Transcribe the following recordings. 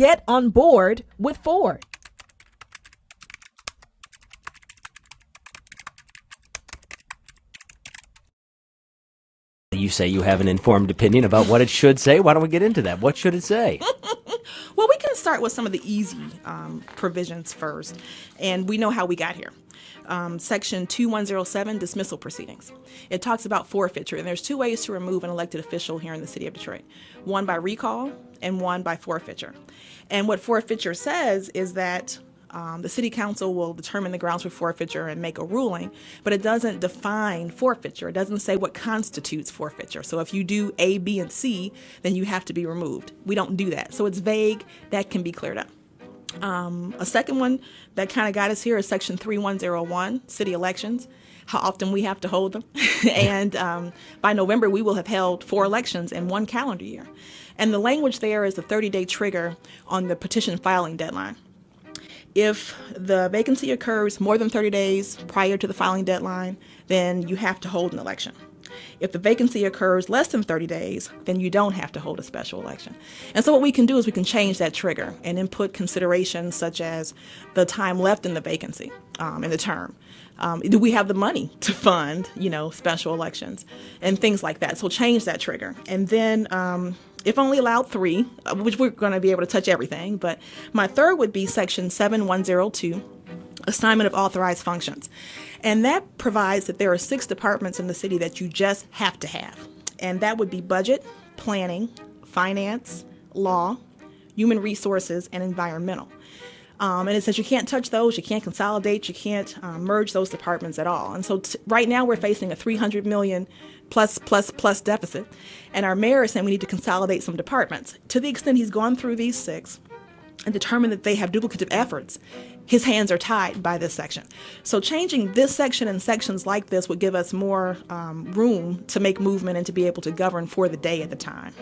Get on board with Ford. You say you have an informed opinion about what it should say. Why don't we get into that? What should it say? Well, we can start with some of the easy provisions first, and we know how we got here. Section 2107, dismissal proceedings. It talks about forfeiture, and there's two ways to remove an elected official here in the city of Detroit. One by recall and one by forfeiture. And what forfeiture says is that the city council will determine the grounds for forfeiture and make a ruling, but it doesn't define forfeiture. It doesn't say what constitutes forfeiture. So if you do A, B, and C, then you have to be removed. We don't do that. So it's vague. That can be cleared up. A second one that kind of got us here is Section 3101, city elections, how often we have to hold them. And by November, we will have held 4 elections in 1 calendar year. And the language there is a 30-day trigger on the petition filing deadline. If the vacancy occurs more than 30 days prior to the filing deadline, then you have to hold an election. If the vacancy occurs less than 30 days, then you don't have to hold a special election. And so what we can do is we can change that trigger and input considerations such as the time left in the vacancy in the term. Do we have the money to fund, special elections and things like that? So change that trigger. And then if only allowed 3, which we're going to be able to touch everything, but my third would be Section 7102, assignment of authorized functions. And that provides that there are 6 departments in the city that you just have to have. And that would be budget, planning, finance, law, human resources, and environmental. And it says you can't touch those, you can't consolidate, you can't merge those departments at all. And so right now we're facing a $300 million plus deficit. And our mayor is saying we need to consolidate some departments. To the extent he's gone through these 6 and determined that they have duplicative efforts, his hands are tied by this section. So changing this section and sections like this would give us more room to make movement and to be able to govern for the day at the time.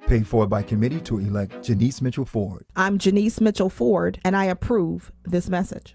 Paid for by committee to elect Jenice Mitchell Ford. I'm Jenice Mitchell Ford, and I approve this message.